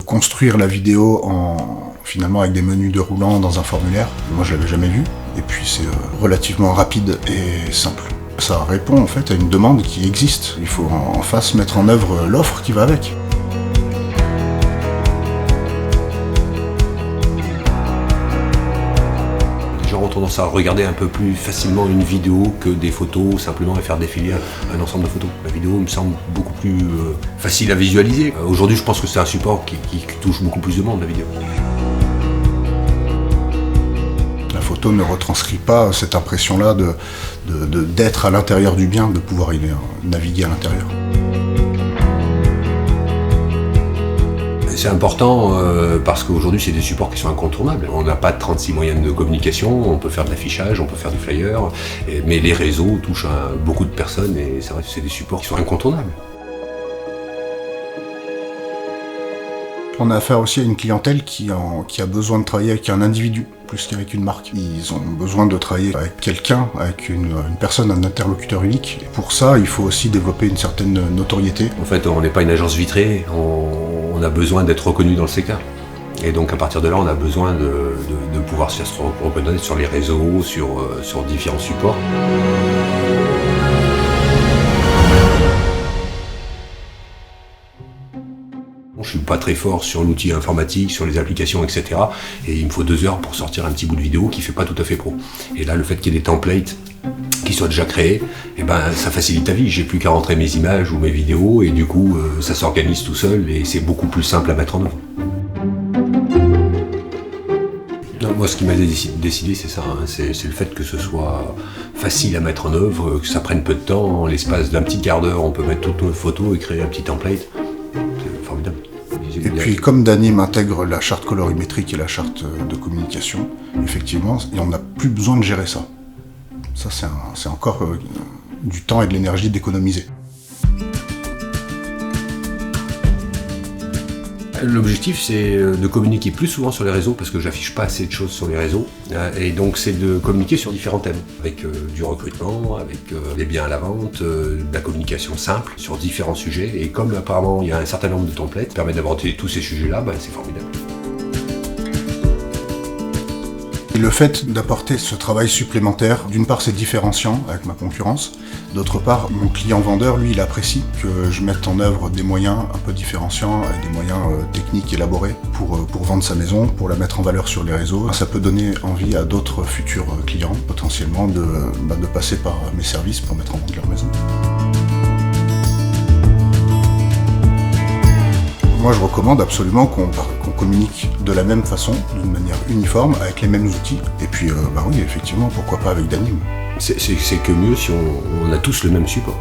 construire la vidéo finalement avec des menus déroulants dans un formulaire, moi je l'avais jamais vu, et puis c'est relativement rapide et simple. Ça répond en fait à une demande qui existe, il faut en face mettre en œuvre l'offre qui va avec. Les gens ont tendance à regarder un peu plus facilement une vidéo que des photos, simplement et faire défiler un ensemble de photos. La vidéo me semble beaucoup plus facile à visualiser. Aujourd'hui, je pense que c'est un support qui touche beaucoup plus de monde, la vidéo. La photo ne retranscrit pas cette impression-là d'être à l'intérieur du bien, de pouvoir y naviguer à l'intérieur. C'est important parce qu'aujourd'hui, c'est des supports qui sont incontournables. On n'a pas 36 moyens de communication, on peut faire de l'affichage, on peut faire du flyer, mais les réseaux touchent beaucoup de personnes et c'est vrai que c'est des supports qui sont incontournables. On a affaire aussi à une clientèle qui a besoin de travailler avec un individu plus qu'avec une marque. Ils ont besoin de travailler avec quelqu'un, avec une personne, un interlocuteur unique. Et pour ça, il faut aussi développer une certaine notoriété. En fait, on n'est pas une agence vitrée, on a besoin d'être reconnu dans le secteur. Et donc à partir de là, on a besoin de pouvoir se faire reconnaître sur les réseaux, sur différents supports. Je suis pas très fort sur l'outil informatique, sur les applications, etc. Et il me faut 2 heures pour sortir un petit bout de vidéo qui fait pas tout à fait pro. Et là, le fait qu'il y ait des templates qui soient déjà créés, eh ben, ça facilite ta vie. J'ai plus qu'à rentrer mes images ou mes vidéos et du coup, ça s'organise tout seul et c'est beaucoup plus simple à mettre en œuvre. Non, moi, ce qui m'a décidé, c'est ça. Hein, c'est le fait que ce soit facile à mettre en œuvre, que ça prenne peu de temps. En l'espace d'un petit quart d'heure, on peut mettre toutes nos photos et créer un petit template. C'est formidable. Et puis comme Danim intègre la charte colorimétrique et la charte de communication, effectivement, on n'a plus besoin de gérer ça. Ça, c'est encore du temps et de l'énergie d'économiser. L'objectif, c'est de communiquer plus souvent sur les réseaux, parce que j'affiche pas assez de choses sur les réseaux. Et donc, c'est de communiquer sur différents thèmes, avec du recrutement, avec les biens à la vente, de la communication simple sur différents sujets. Et comme apparemment, il y a un certain nombre de templates qui permettent d'aborder tous ces sujets-là, c'est formidable. Le fait d'apporter ce travail supplémentaire, d'une part c'est différenciant avec ma concurrence, d'autre part mon client vendeur, lui, il apprécie que je mette en œuvre des moyens un peu différenciants, des moyens techniques élaborés pour vendre sa maison, pour la mettre en valeur sur les réseaux. Ça peut donner envie à d'autres futurs clients potentiellement de passer par mes services pour mettre en vente leur maison. Moi, je recommande absolument qu'on communique de la même façon, d'une manière uniforme, avec les mêmes outils. Et puis, oui, effectivement, pourquoi pas avec Danim. C'est que mieux si on a tous le même support.